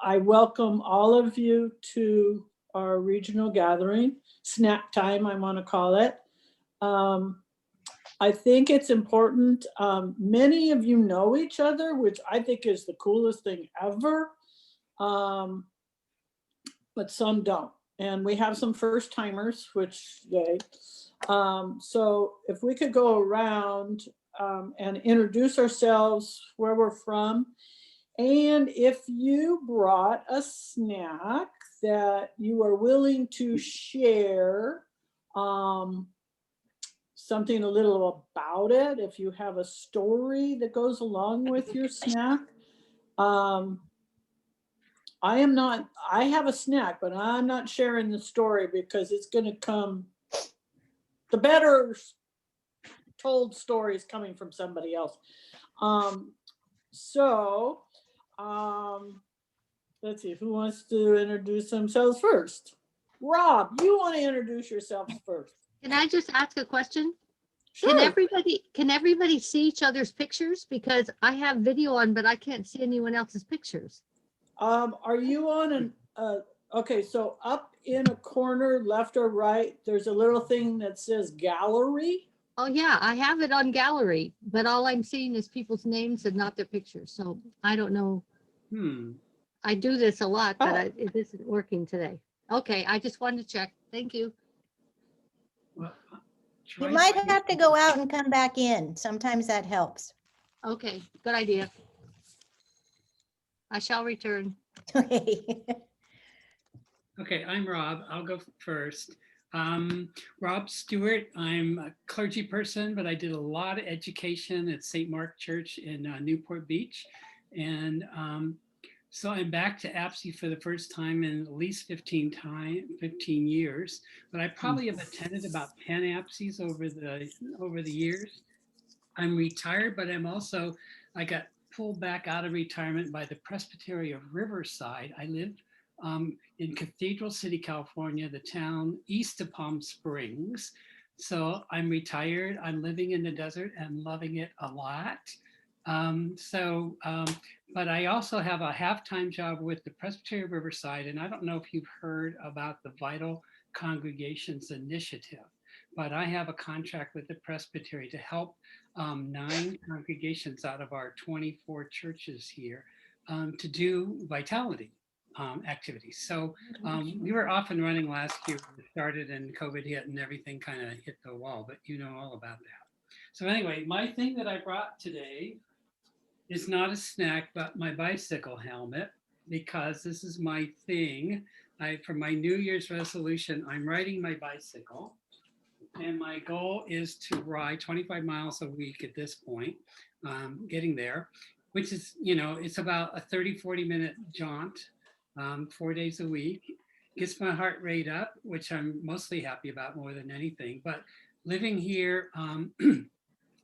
I welcome all of you to our regional gathering, snack time, I want to call it. I think it's important. Many of you know each other, which I think is the coolest thing ever. But some don't. And we have some first timers, which yay. So if we could go around and introduce ourselves, where we're from, and if you brought a snack that you are willing to share, something a little about it, if you have a story that goes along with your snack. I have a snack, but I'm not sharing the story because it's going to come, the better told story is coming from somebody else. Let's see, who wants to introduce themselves first? Rob, you want to introduce yourself first? Can I just ask a question? Sure. Can everybody see each other's pictures? Because I have video on, but I can't see anyone else's pictures. Are you on okay, so up in a corner, left or right, there's a little thing that says gallery. Oh yeah, I have it on gallery, but all I'm seeing is people's names and not their pictures. So I don't know. I do this a lot, but it isn't working today. Okay, I just wanted to check. Thank you. Well, You might have to go out and come back in. Sometimes that helps. Okay, good idea. I shall return. Okay. Okay, I'm Rob. I'll go first. Rob Stewart. I'm a clergy person, but I did a lot of education at St. Mark Church in Newport Beach. And so I'm back to APSE for the first time in at least 15 years, but I probably have attended about 10 APSEs over the years. I'm retired, but I got pulled back out of retirement by the Presbytery of Riverside. I live in Cathedral City, California, the town east of Palm Springs. So I'm retired. I'm living in the desert and loving it a lot. But I also have a half-time job with the Presbytery of Riverside, and I don't know if you've heard about the Vital Congregations Initiative, but I have a contract with the Presbytery to help 9 congregations out of our 24 churches here to do vitality activities. So we were off and running last year. We started and COVID hit and everything kind of hit the wall, but you know all about that. So anyway, my thing that I brought today is not a snack, but my bicycle helmet, because this is my thing. For my New Year's resolution, I'm riding my bicycle. And my goal is to ride 25 miles a week at this point, getting there, which is, it's about a 30-40 minute jaunt, 4 days a week. Gets my heart rate up, which I'm mostly happy about more than anything. But living here,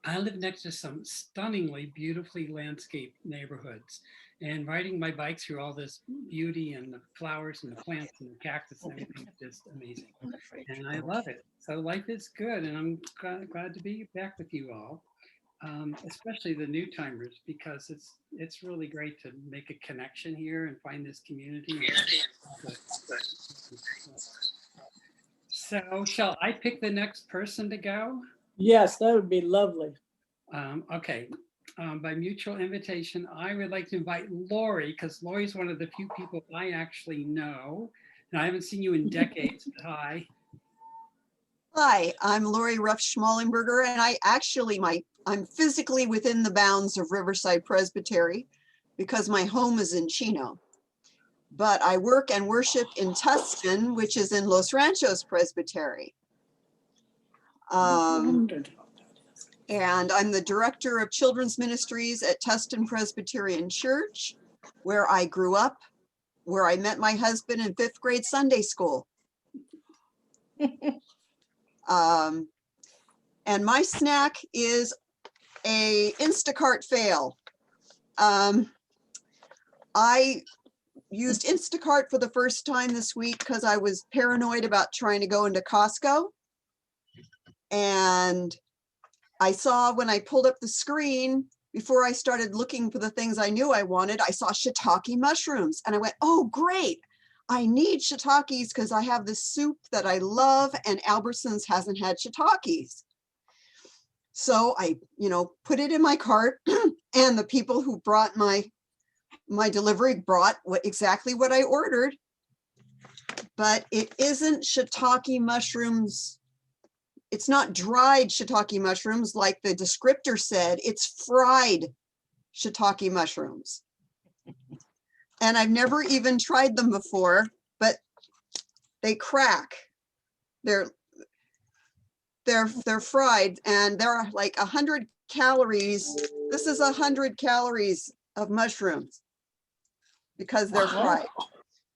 I live next to some stunningly beautifully landscaped neighborhoods, and riding my bike through all this beauty and the flowers and the plants and the cactus and everything is just amazing. And I love it. So life is good, and I'm glad to be back with you all, especially the new timers, because it's really great to make a connection here and find this community. So shall I pick the next person to go? Yes, that would be lovely. Okay. By mutual invitation, I would like to invite Lori, because Lori's one of the few people I actually know, and I haven't seen you in decades. Hi. Hi, I'm Lori Ruff Schmallenberger, and I'm physically within the bounds of Riverside Presbytery because my home is in Chino. But I work and worship in Tustin, which is in Los Ranchos Presbytery. And I'm the director of children's ministries at Tustin Presbyterian Church, where I grew up, where I met my husband in 5th grade Sunday school. And my snack is a Instacart fail. I used Instacart for the first time this week because I was paranoid about trying to go into Costco. And I saw when I pulled up the screen before I started looking for the things I knew I wanted, I saw shiitake mushrooms and I went, oh, great. I need shiitakes because I have this soup that I love and Albertsons hasn't had shiitakes. So I, put it in my cart and the people who brought my delivery brought exactly what I ordered. But it isn't shiitake mushrooms. It's not dried shiitake mushrooms like the descriptor said. It's fried shiitake mushrooms. And I've never even tried them before, but they crack. They're fried and they're like 100 calories. This is 100 calories of mushrooms because they're fried.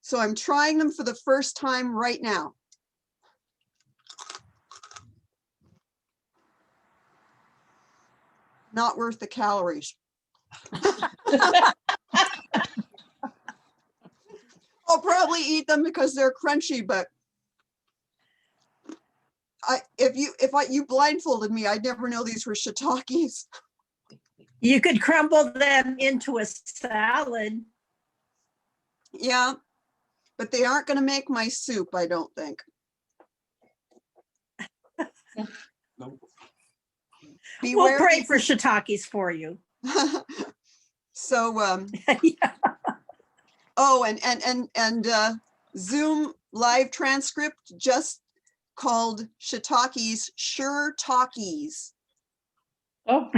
So I'm trying them for the first time right now. Not worth the calories. I'll probably eat them because they're crunchy, but if you blindfolded me, I'd never know these were shiitakes. You could crumble them into a salad. Yeah, but they aren't going to make my soup, I don't think. We'll pray for shiitakes for you. So, Yeah. oh, and Zoom live transcript just called shiitakes sure talkies. Oh,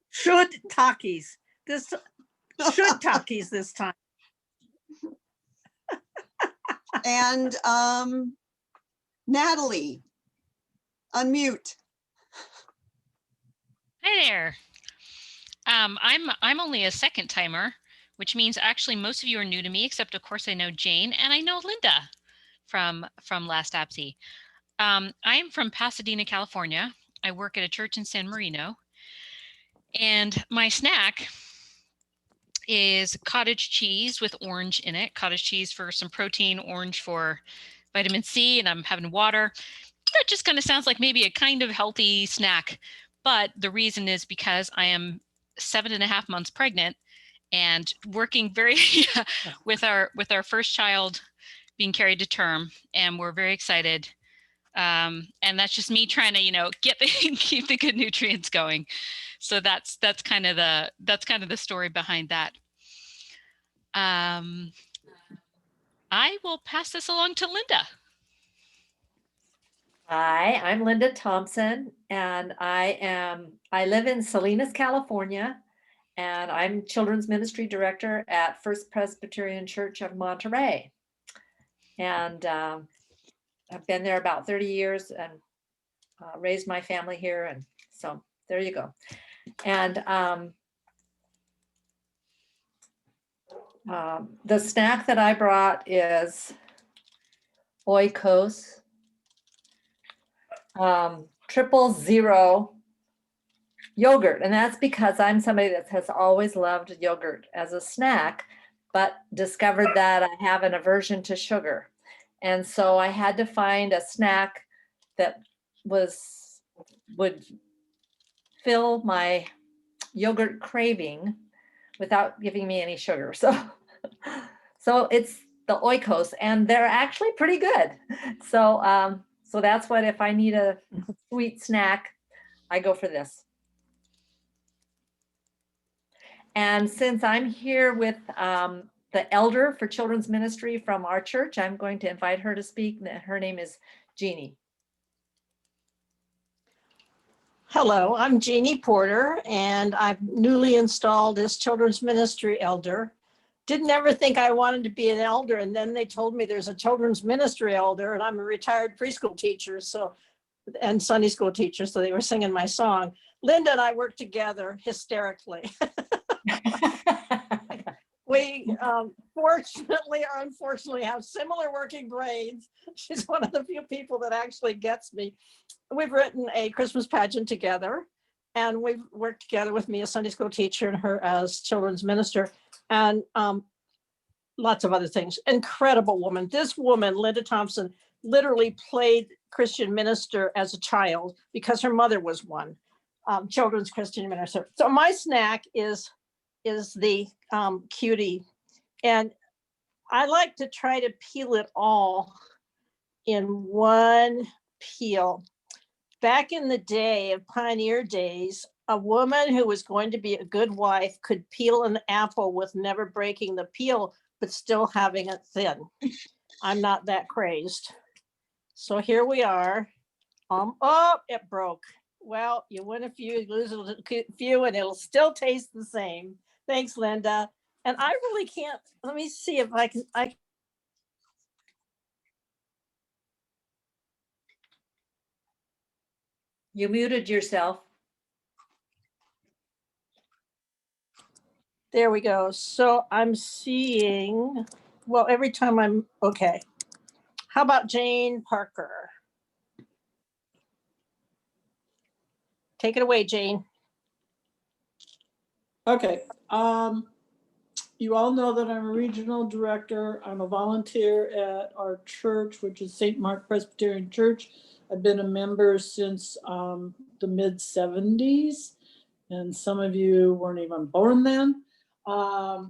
Should takis. This should takis this time. And Natalie, unmute. Hi there. I'm only a second timer, which means actually most of you are new to me, except of course I know Jane and I know Linda from Last APSI. I am from Pasadena, California. I work at a church in San Marino, and my snack is cottage cheese with orange in it. Cottage cheese for some protein, orange for vitamin C, and I'm having water. That just kind of sounds like maybe a kind of healthy snack, but the reason is because I am 7.5 months pregnant and working very with our first child being carried to term, and we're very excited. And that's just me trying to, keep the good nutrients going. So that's kind of the story behind that. I will pass this along to Linda. Hi, I'm Linda Thompson, and I live in Salinas, California, and I'm Children's Ministry Director at First Presbyterian Church of Monterey. And I've been there about 30 years and raised my family here, and so there you go. And the snack that I brought is Oikos 000 yogurt, and that's because I'm somebody that has always loved yogurt as a snack, but discovered that I have an aversion to sugar, and so I had to find a snack that would fill my yogurt craving without giving me any sugar. So it's the Oikos, and they're actually pretty good. So so that's what, if I need a sweet snack, I go for this. And since I'm here with the elder for children's ministry from our church, I'm going to invite her to speak. Her name is Jeannie. Hello, I'm Jeannie Porter, and I'm newly installed as children's ministry elder. Didn't ever think I wanted to be an elder, and then they told me there's a children's ministry elder, and I'm a retired preschool teacher, and Sunday school teacher, so they were singing my song. Linda and I work together hysterically. We fortunately or unfortunately have similar working brains. She's one of the few people that actually gets me. We've written a Christmas pageant together, and we've worked together with me as Sunday school teacher and her as children's minister, and lots of other things. Incredible woman. This woman, Linda Thompson, literally played Christian minister as a child because her mother was one. Children's Christian Minister. So my snack is the cutie, and I like to try to peel it all in one peel. Back in the day of pioneer days, a woman who was going to be a good wife could peel an apple with never breaking the peel, but still having it thin. I'm not that crazed. So here we are. Oh, it broke. Well, you win a few, you lose a few, and it'll still taste the same. Thanks, Linda. And I really can't, let me see if I can, You muted yourself. there we go. So I'm seeing, well, every time I'm, okay. How about Jane Parker? Take it away, Jane. Okay, you all know that I'm a regional director. I'm a volunteer at our church, which is St. Mark Presbyterian Church. I've been a member since the mid 70s, and some of you weren't even born then. I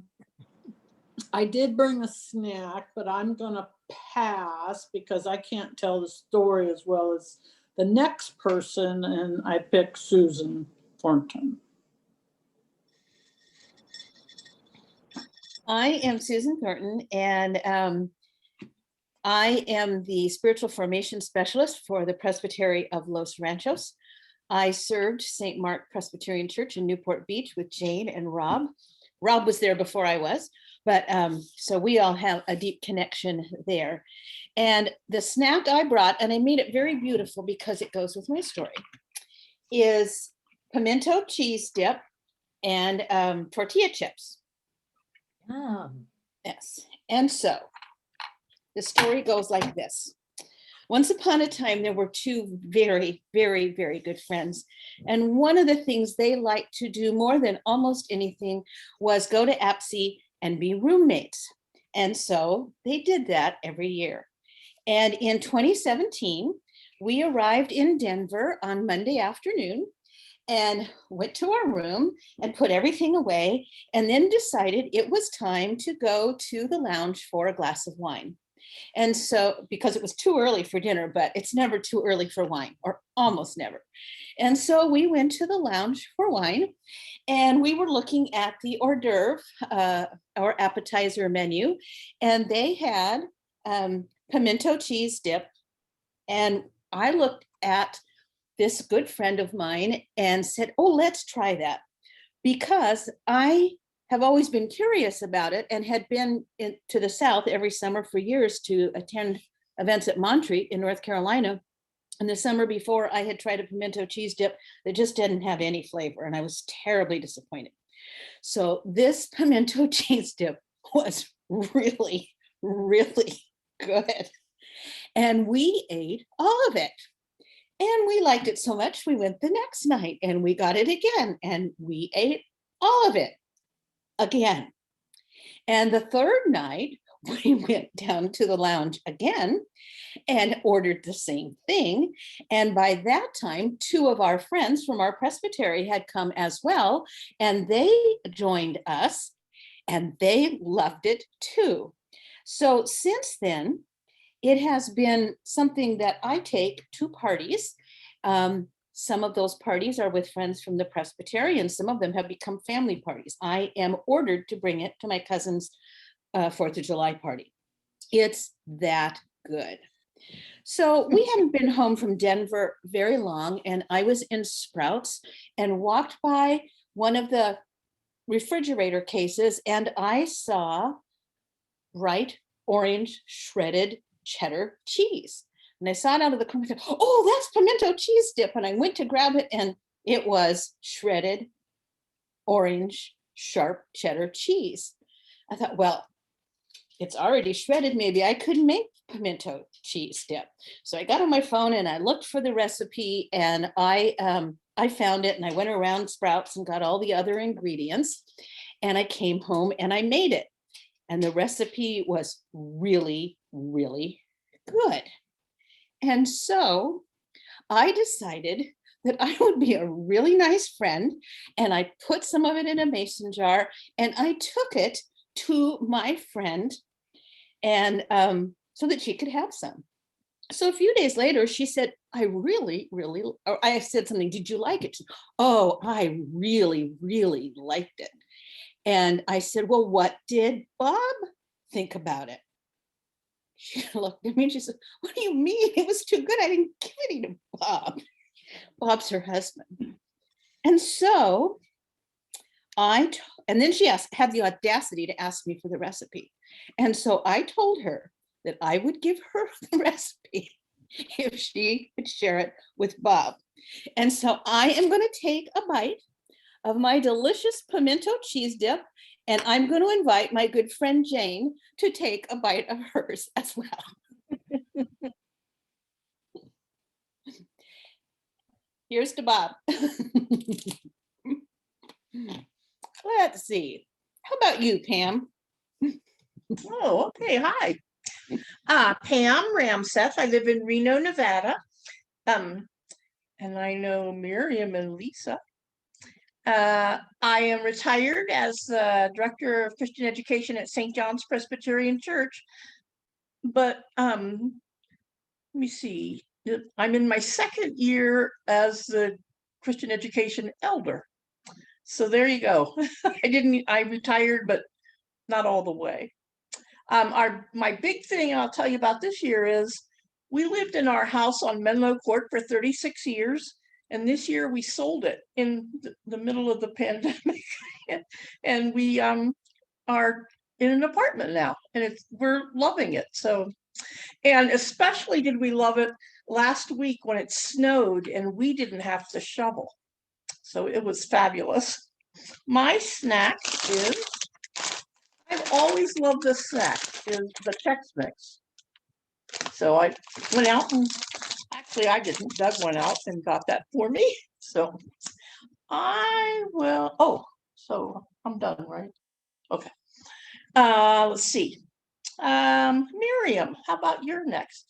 did bring a snack, but I'm gonna pass because I can't tell the story as well as the next person, and I picked Susan Thornton. I am Susan Thornton, and I am the spiritual formation specialist for the Presbytery of Los Ranchos. I served St. Mark Presbyterian Church in Newport Beach with Jane and Rob. Rob was there before I was, but so we all have a deep connection there. And the snack I brought, and I made it very beautiful because it goes with my story, is pimento cheese dip and tortilla chips. Yes. And so the story goes like this. Once upon a time, there were two very, very, very good friends. And one of the things they liked to do more than almost anything was go to APSI and be roommates. And so they did that every year. And in 2017, we arrived in Denver on Monday afternoon and went to our room and put everything away, and then decided it was time to go to the lounge for a glass of wine. And so, because it was too early for dinner, but it's never too early for wine, or almost never. And so we went to the lounge for wine, and we were looking at the hors d'oeuvre or appetizer menu, and they had pimento cheese dip. And I looked at this good friend of mine and said, oh, let's try that. Because I have always been curious about it and had been to the South every summer for years to attend events at Montreat in North Carolina. And the summer before, I had tried a pimento cheese dip that just didn't have any flavor, and I was terribly disappointed. So this pimento cheese dip was really, really good. And we ate all of it. And we liked it so much, we went the next night and we got it again, and we ate all of it again. And the third night, we went down to the lounge again and ordered the same thing. And by that time, two of our friends from our presbytery had come as well, and they joined us, and they loved it too. So since then, it has been something that I take to parties. Some of those parties are with friends from the presbytery, and some of them have become family parties. I am ordered to bring it to my cousin's 4th of July party. It's that good. So we hadn't been home from Denver very long, and I was in Sprouts and walked by one of the refrigerator cases, and I saw bright orange shredded cheddar cheese. And I saw it out of the corner and said, oh, that's pimento cheese dip. And I went to grab it, and it was shredded orange sharp cheddar cheese. I thought, well, it's already shredded. Maybe I could make pimento cheese dip. So I got on my phone and I looked for the recipe, and I found it, and I went around Sprouts and got all the other ingredients, and I came home and I made it. And the recipe was really, really good. And so I decided that I would be a really nice friend, and I put some of it in a mason jar, and I took it to my friend, and so that she could have some. So a few days later, she said, I really, or I said something, did you like it? She said, oh, I really, really liked it. And I said, well, what did Bob think about it? She looked at me and she said, what do you mean? It was too good. I didn't give any to Bob. Bob's her husband. And so and then she had the audacity to ask me for the recipe. And so I told her that I would give her the recipe if she could share it with Bob. And so I am going to take a bite of my delicious pimento cheese dip, and I'm going to invite my good friend Jane to take a bite of hers as well. Here's to Bob. Let's see. How about you, Pam? Oh, okay. Hi. Pam Ramseth. I live in Reno, Nevada. And I know Miriam and Lisa. I am retired as the Director of Christian Education at St. John's Presbyterian Church. But let me see. I'm in my second year as the Christian Education Elder. So there you go. I retired, but not all the way. My big thing I'll tell you about this year is we lived in our house on Menlo Court for 36 years. And this year we sold it in the middle of the pandemic. And we are in an apartment now, and we're loving it. So, and especially did we love it last week when it snowed and we didn't have to shovel. So it was fabulous. My snack is, I've always loved this snack, is the Chex Mix. So I went out and actually I didn't, Doug went out and got that for me. So I will, so I'm done, right? Okay. Let's see. Miriam, how about your next?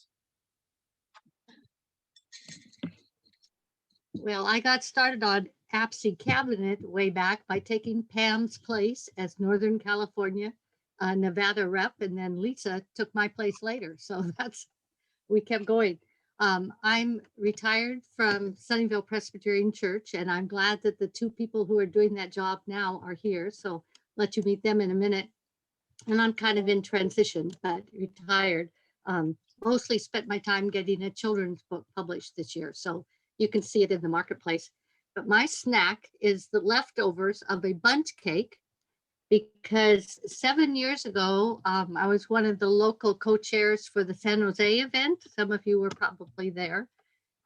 Well, I got started on APSI cabinet way back by taking Pam's place as Northern California Nevada rep, and then Lisa took my place later. So we kept going. I'm retired from Sunnyvale Presbyterian Church, and I'm glad that the two people who are doing that job now are here. So let you meet them in a minute. And I'm kind of in transition, but retired. Mostly spent my time getting a children's book published this year. So you can see it in the marketplace. But my snack is the leftovers of a bundt cake, because 7 years ago, I was one of the local co-chairs for the San Jose event. Some of you were probably there,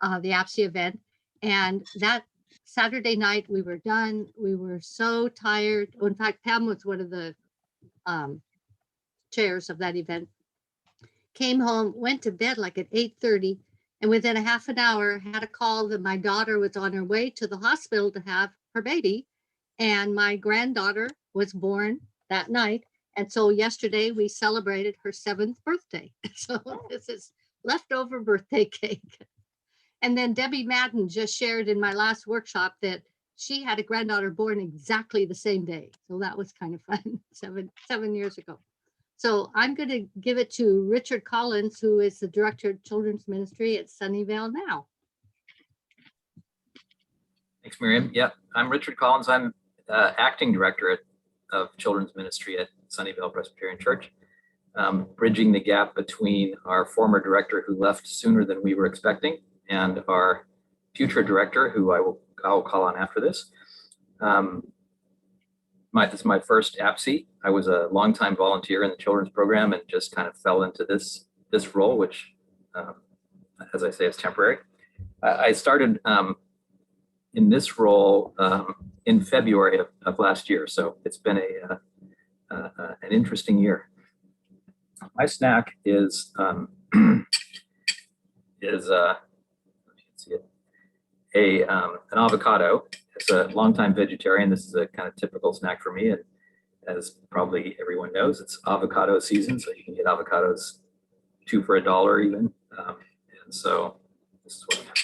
the APSI event. And that Saturday night we were done. We were so tired. In fact, Pam was one of the chairs of that event. Came home, went to bed like at 8:30. And within a half an hour, had a call that my daughter was on her way to the hospital to have her baby. And my granddaughter was born that night. And so yesterday we celebrated her 7th birthday. So this is leftover birthday cake. And then Debbie Madden just shared in my last workshop that she had a granddaughter born exactly the same day. So that was kind of fun, 7 years ago. So I'm going to give it to Richard Collins, who is the Director of Children's Ministry at Sunnyvale now. Thanks, Miriam. Yep, I'm Richard Collins. I'm Acting Director of Children's Ministry at Sunnyvale Presbyterian Church, bridging the gap between our former director who left sooner than we were expecting and our future director, who I'll call on after this. This is my first APSI. I was a longtime volunteer in the children's program and just kind of fell into this role, which, as I say, is temporary. I started in this role in February of last year, so it's been an interesting year. My snack is an avocado. As a longtime vegetarian, this is a kind of typical snack for me, and as probably everyone knows, it's avocado season, so you can get avocados 2 for $1 even. And so this is what I have.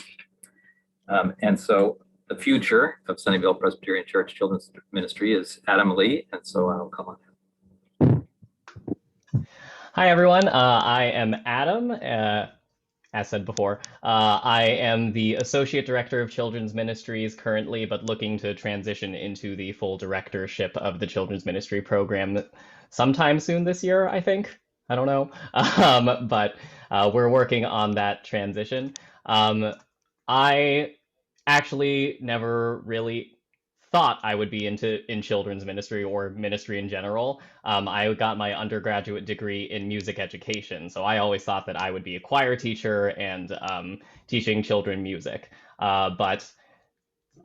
And so the future of Sunnyvale Presbyterian Church Children's Ministry is Adam Lee, and so I'll come on. Hi, everyone. I am Adam. As said before, I am the Associate Director of Children's Ministries currently, but looking to transition into the full directorship of the Children's Ministry program sometime soon this year, I think. I don't know. But we're working on that transition. I actually never really thought I would be in children's ministry or ministry in general. I got my undergraduate degree in music education, so I always thought that I would be a choir teacher and teaching children music. But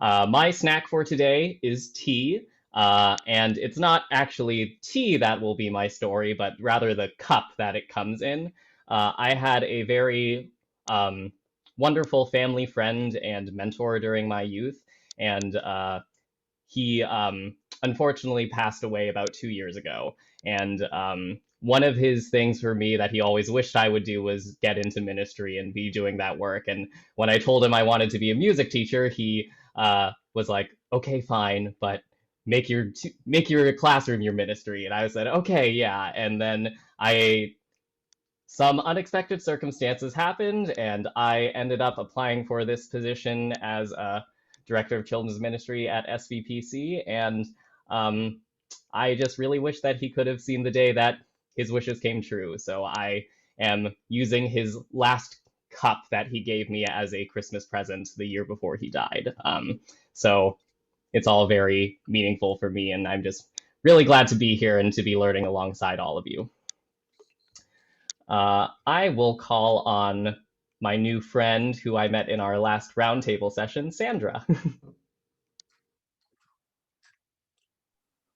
my snack for today is tea, and it's not actually tea that will be my story, but rather the cup that it comes in. I had a very wonderful family friend and mentor during my youth, and he unfortunately passed away about 2 years ago. And one of his things for me that he always wished I would do was get into ministry and be doing that work. And when I told him I wanted to be a music teacher, he was like, okay, fine, but make your classroom your ministry. And I said, okay, yeah. And then some unexpected circumstances happened, and I ended up applying for this position as a Director of Children's Ministry at SVPC, and I just really wish that he could have seen the day that his wishes came true. So I am using his last cup that he gave me as a Christmas present the year before he died. So it's all very meaningful for me, and I'm just really glad to be here and to be learning alongside all of you. I will call on my new friend who I met in our last roundtable session, Sandra.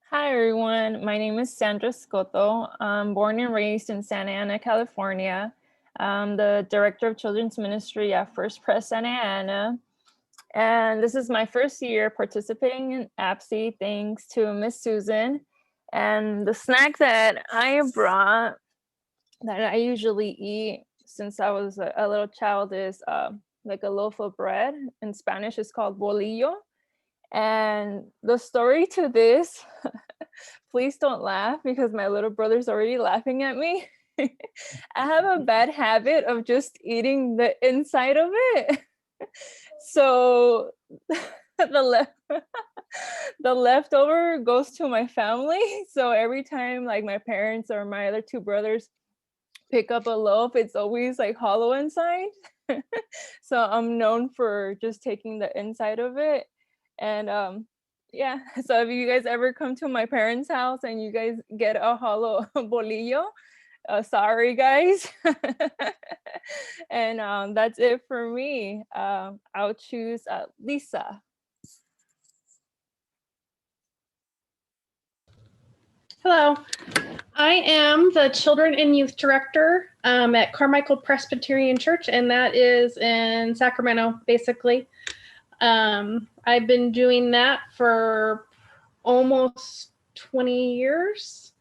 Hi, everyone. My name is Sandra Scotto. I'm born and raised in Santa Ana, California. I'm the Director of Children's Ministry at First Pres Santa Ana. And this is my first year participating in APSE, thanks to Miss Susan. And the snack that I brought, that I usually eat since I was a little child, is like a loaf of bread. In Spanish, it's called bolillo. And the story to this, please don't laugh because my little brother's already laughing at me. I have a bad habit of just eating the inside of it. So the leftover goes to my family. So every time like my parents or my other two brothers pick up a loaf, it's always like hollow inside. So I'm known for just taking the inside of it. And yeah, so if you guys ever come to my parents' house and you guys get a hollow bolillo, sorry guys. And that's it for me. I'll choose Lisa. Hello, I am the Children and Youth Director at Carmichael Presbyterian Church, and that is in Sacramento, basically. I've been doing that for almost 20 years.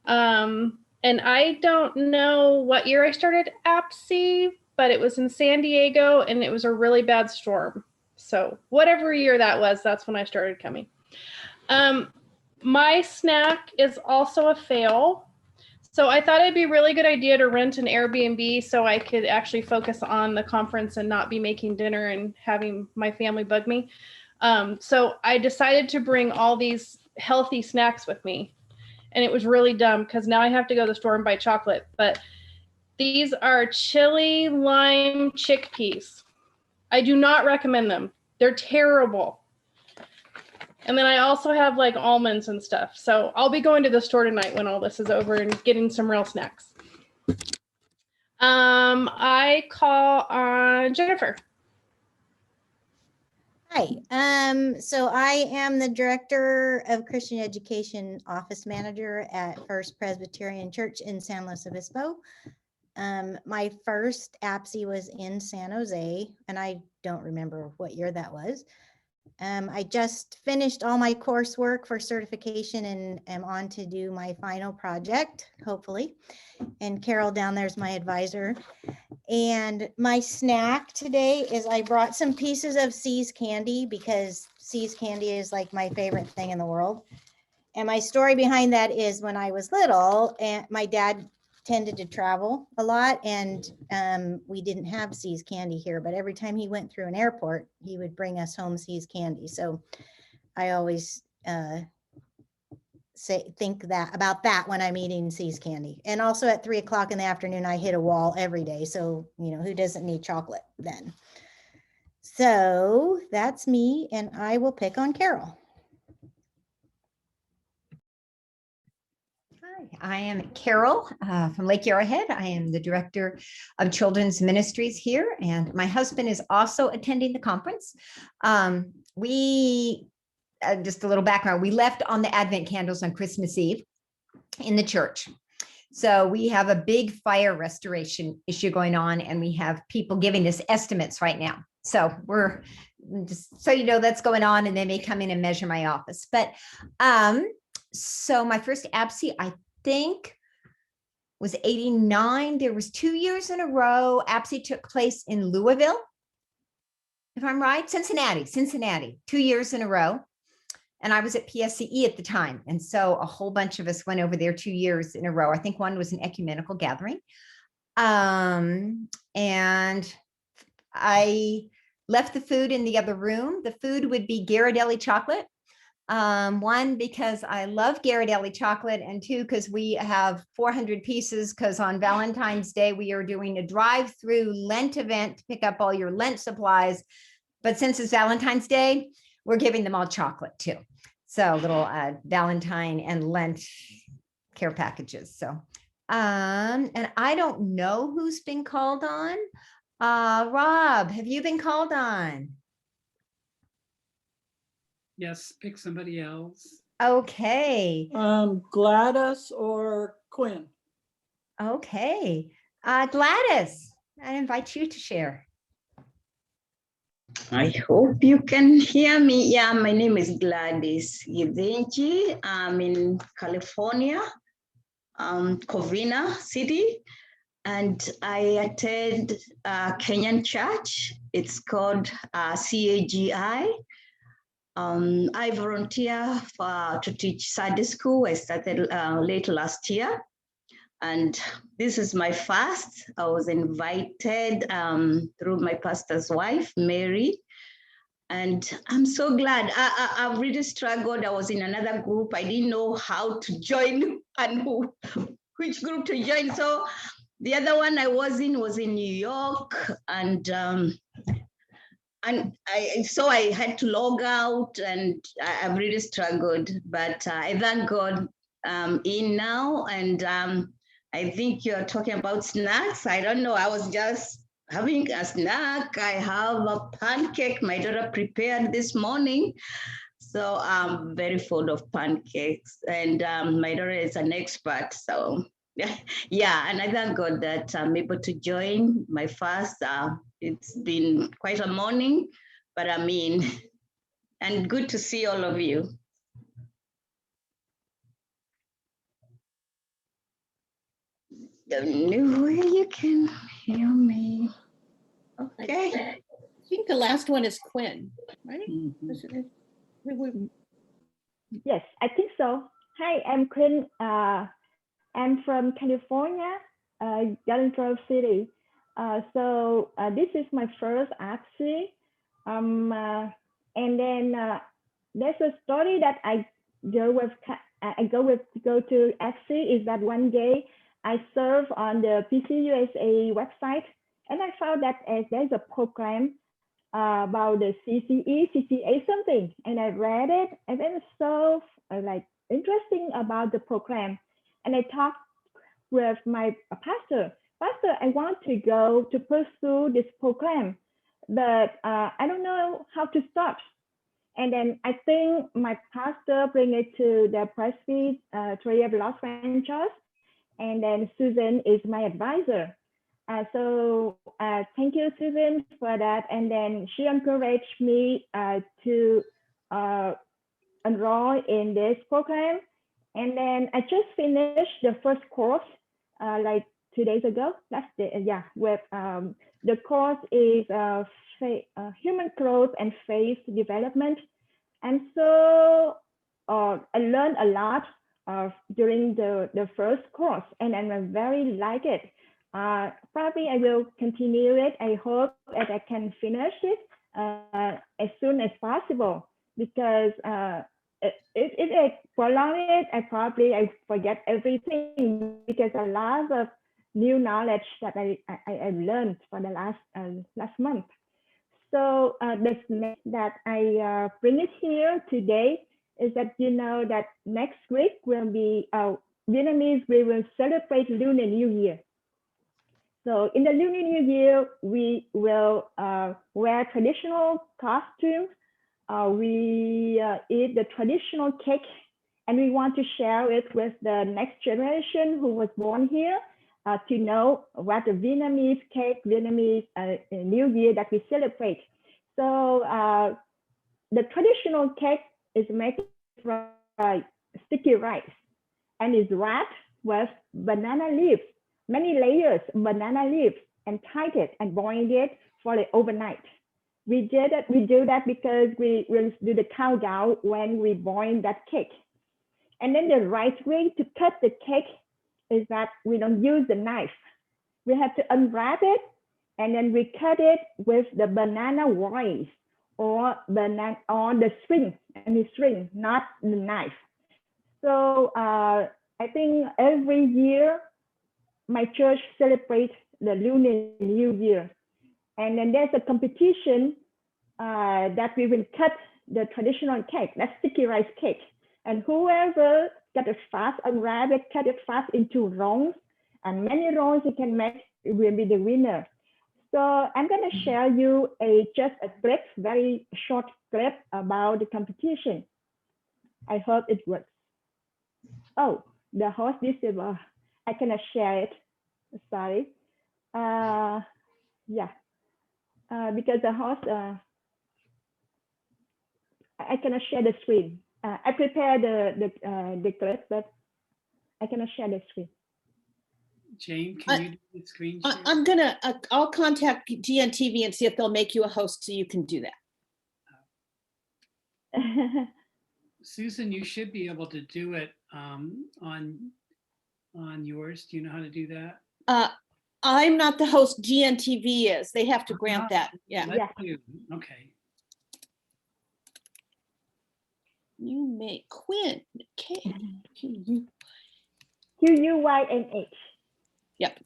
And I don't know what year I started APSE, but it was in San Diego and it was a really bad storm. So whatever year that was, that's when I started coming. My snack is also a fail. So I thought it'd be a really good idea to rent an Airbnb so I could actually focus on the conference and not be making dinner and having my family bug me. So I decided to bring all these healthy snacks with me. And it was really dumb because now I have to go to the store and buy chocolate. But these are chili lime chickpeas. I do not recommend them. They're terrible. And then I also have like almonds and stuff. So I'll be going to the store tonight when all this is over and getting some real snacks. I call on Jennifer. Hi, so I am the Director of Christian Education Office Manager at First Presbyterian Church in San Luis Obispo. My first APSE was in San Jose, and I don't remember what year that was. I just finished all my coursework for certification and am on to do my final project, hopefully. And Carol down there is my advisor. And my snack today is I brought some pieces of See's candy because See's candy is like my favorite thing in the world. And my story behind that is when I was little, and my dad tended to travel a lot, and we didn't have See's candy here, but every time he went through an airport, he would bring us home See's candy. So I always think about that when I'm eating See's candy. And also at 3 o'clock in the afternoon, I hit a wall every day. So, who doesn't need chocolate then? So that's me, and I will pick on Carol. Hi, I am Carol from Lake Arrowhead. I am the Director of Children's Ministries here, and my husband is also attending the conference. Just a little background, we left on the Advent candles on Christmas Eve in the church. So we have a big fire restoration issue going on, and we have people giving us estimates right now. So we're just, so that's going on, and they may come in and measure my office. But so my first ABSE, I think, was 89. There was 2 years in a row. ABSE took place in Louisville, if I'm right, Cincinnati, 2 years in a row. And I was at PSCE at the time. And so a whole bunch of us went over there 2 years in a row. I think one was an ecumenical gathering. And I left the food in the other room. The food would be Ghirardelli chocolate. One, because I love Ghirardelli chocolate, and two, because we have 400 pieces, because on Valentine's Day, we are doing a drive-through Lent event to pick up all your Lent supplies. But since it's Valentine's Day, we're giving them all chocolate too. So little Valentine and Lent care packages. So, and I don't know who's been called on. Rob, have you been called on? Yes, pick somebody else. Okay. Gladys or Quinn? Okay. Gladys, I invite you to share. I hope you can hear me. Yeah, my name is Gladys Gidenji. I'm in California, Covina City, and I attend a Kenyan church. It's called CAGI. I volunteer to teach Sunday school. I started late last year, and this is my first. I was invited through my pastor's wife, Mary, and I'm so glad. I've really struggled. I was in another group. I didn't know how to join and which group to join. So the other one I was in New York, and so I had to log out, and I've really struggled. But I thank God in now, and I think you're talking about snacks. I don't know. I was just having a snack. I have a pancake my daughter prepared this morning. So I'm very fond of pancakes, and my daughter is an expert. So yeah, and I thank God that I'm able to join my fast. It's been quite a morning, but I mean, and good to see all of you. Don't know where you can hear me. Okay. I think the last one is Quinn, right? Yes, I think so. Hi, I'm Quinn. I'm from California, Garden Grove City. So this is my first ABSE. And then there's a story that I go to ABSE is that one day I serve on the PCUSA website, and I found that there's a program about the CCA something, and I read it, and then it's so interesting about the program. And I talked with my pastor. Pastor, I want to go to pursue this program, but I don't know how to start. And then I think my pastor bring it to the Presbytery of Los Angeles, and then Susan is my advisor. So thank you, Susan, for that. And then she encouraged me to enroll in this program. And then I just finished the first course like 2 days ago. That's the yeah. With the course is human growth and face development, and so I learned a lot during the first course, and I very like it. Probably I will continue it. I hope that I can finish it as soon as possible, because if I prolong it, I forget everything, because a lot of new knowledge that I learned for the last month. So the snack that I bring it here today is that that next week will be Vietnamese. We will celebrate Lunar New Year. So in the Lunar New Year, we will wear traditional costumes. We eat the traditional cake, and we want to share it with the next generation who was born here to know what the Vietnamese cake, Vietnamese New Year that we celebrate. So the traditional cake is made from sticky rice and is wrapped with banana leaves, many layers of banana leaves, and tied it and boiled it for the overnight. We do that because we will do the countdown when we boil that cake. And then the right way to cut the cake is that we don't use the knife. We have to unwrap it, and then we cut it with the banana wires or the string, not the knife. So I think every year my church celebrates the Lunar New Year. And then there's a competition that we will cut the traditional cake, that's sticky rice cake. And whoever got it fast, unwrap it, cut it fast into rounds, and many rounds you can make, will be the winner. So I'm gonna share you just a clip, very short clip about the competition. I hope it works. Oh, the host disabled. I cannot share it, sorry. Yeah. Because the host, I cannot share the screen. I prepared the clip, but I cannot share the screen. Jane, can you do the screen share? I'm I'll contact GNTV and see if they'll make you a host so you can do that. Susan, you should be able to do it on yours. Do you know how to do that? I'm not the host, GNTV is. They have to grant that. Yeah. Okay. You make Quinn. Okay. QUYNH. Yep.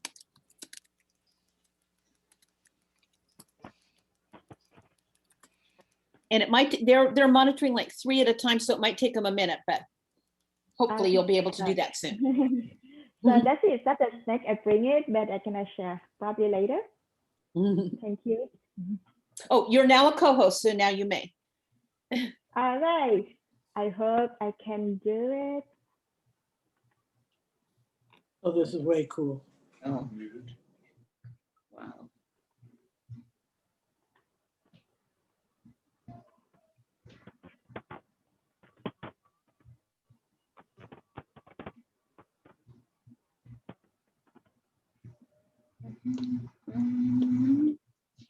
And it might, they're monitoring like 3 at a time, so it might take them a minute, but hopefully you'll be able to do that soon. So that's it. That's a snack. I bring it, but I cannot share. Probably later. Thank you. Oh, you're now a co-host, so now you may. All right. I hope I can do it. Oh, this is way cool. Oh. Wow.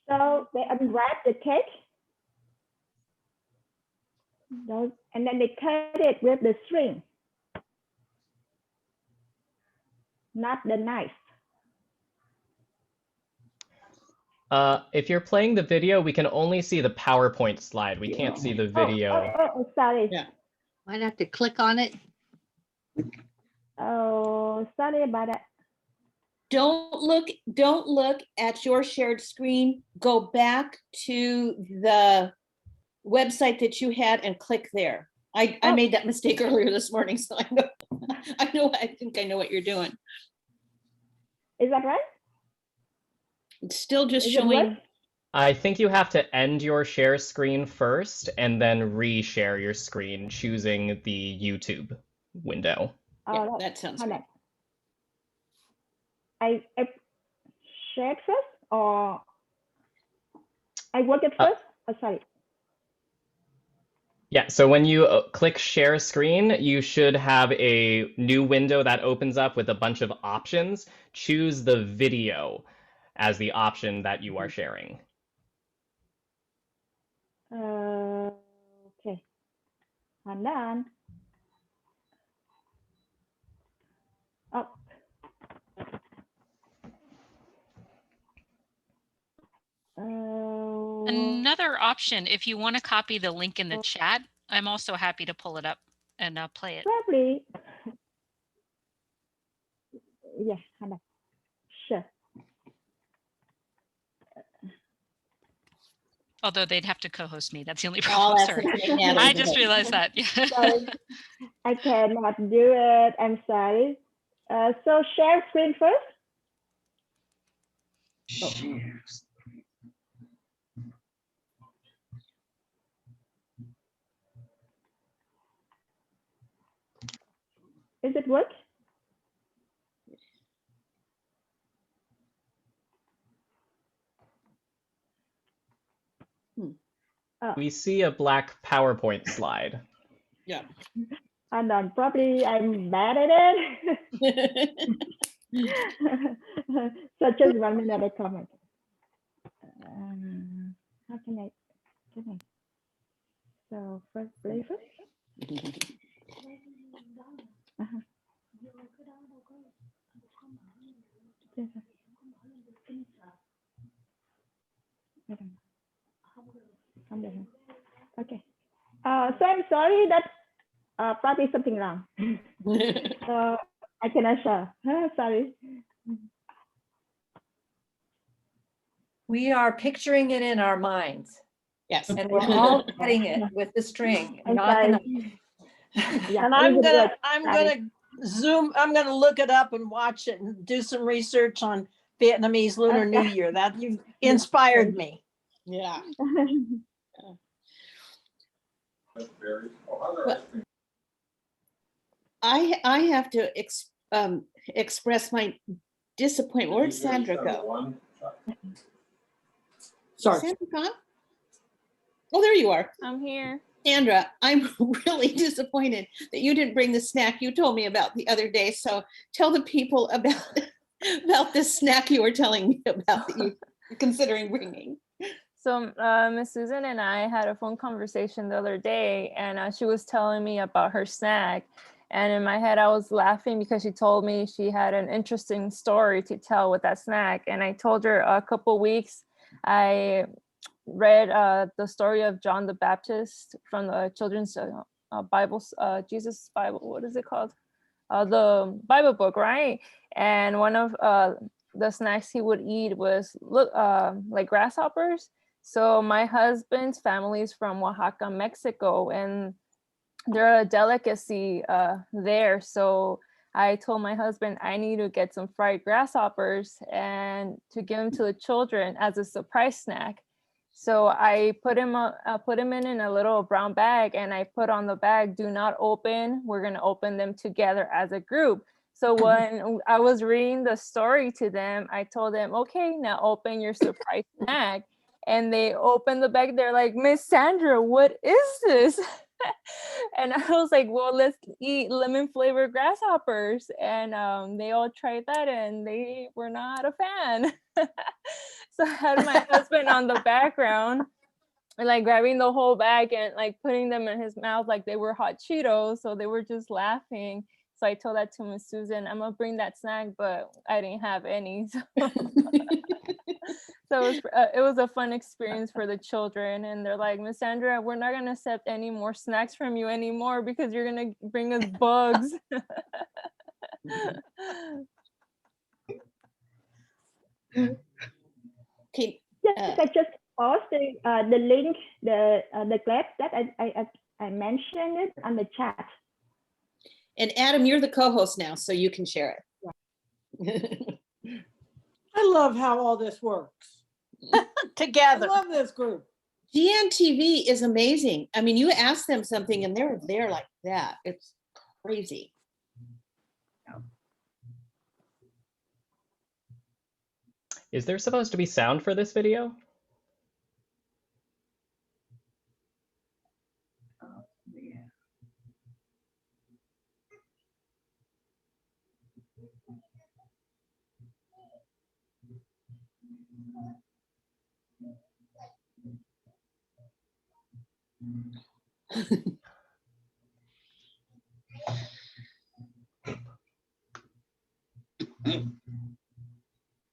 So they unwrap the cake. And then they cut it with the string, not the knife. If you're playing the video, we can only see the PowerPoint slide. We can't see the video. Oh, sorry. Yeah. Might have to click on it. Oh, sorry about that. Don't look at your shared screen. Go back to the website that you had and click there. I made that mistake earlier this morning, so I think I know what you're doing. Is that right? It's still just showing. I think you have to end your share screen first and then re-share your screen, choosing the YouTube window. Yeah, that sounds good. I shared first, or I work it first? Oh, sorry. Yeah, so when you click share screen, you should have a new window that opens up with a bunch of options. Choose the video as the option that you are sharing. Okay, I'm done. Oh. Another option, if you want to copy the link in the chat, I'm also happy to pull it up and play it. Probably. Yeah, I'm done. Sure. Although they'd have to co-host me. That's the only Oh, problem. that's Sorry. okay, Natalie. I just realized that. Sorry, I cannot do it. I'm sorry. So share screen first. Is it work? We see a black PowerPoint slide. Yeah. I'm done. Probably I'm bad at it. So just 1 minute, I comment. How can I? So first play first. Okay. So I'm sorry that probably something wrong. So I cannot share. Sorry. We are picturing it in our minds. Yes. And we're all getting it with the string. I'm not sorry. gonna- Yeah, And I'm gonna zoom, I'm gonna look it up and watch it and do some research on Vietnamese Lunar New Year. That you inspired me. Yeah. I have to express my disappointment. Where'd Sandra go? Sorry. Sandra gone? Oh, there you are. I'm here. Sandra, I'm really disappointed that you didn't bring the snack you told me about the other day. So tell the people about this snack you were telling me about that you were considering bringing. So Miss Susan and I had a phone conversation the other day, and she was telling me about her snack. And in my head, I was laughing because she told me she had an interesting story to tell with that snack. And I told her a couple weeks, I read the story of John the Baptist from the children's Bible, Jesus Bible, what is it called? The Bible book, right? And one of the snacks he would eat was like grasshoppers. So my husband's family is from Oaxaca, Mexico, and they're a delicacy there. So I told my husband I need to get some fried grasshoppers and to give them to the children as a surprise snack. So I put him in a little brown bag, and I put on the bag, "Do not open. We're gonna open them together as a group." So when I was reading the story to them, I told them, "Okay, now open your surprise snack." And they opened the bag. They're like, "Miss Sandra, what is this?" And I was like, "Well, let's eat lemon flavored grasshoppers." And they all tried that, and they were not a fan. So I had my husband on the background, like grabbing the whole bag and like putting them in his mouth like they were hot Cheetos. So they were just laughing. So I told that to Miss Susan, "I'm gonna bring that snack," but I didn't have any. So it was a fun experience for the children, and they're like, "Miss Sandra, we're not gonna accept any more snacks from you anymore because you're gonna bring us bugs." Okay. Yes, I just posted the link, the clip that I mentioned it on the chat. And Adam, you're the co-host now, so you can share it. I love how all this works. Together. I love this group. GNTV is amazing. I mean, you ask them something and they're there like that. It's crazy. Is there supposed to be sound for this video?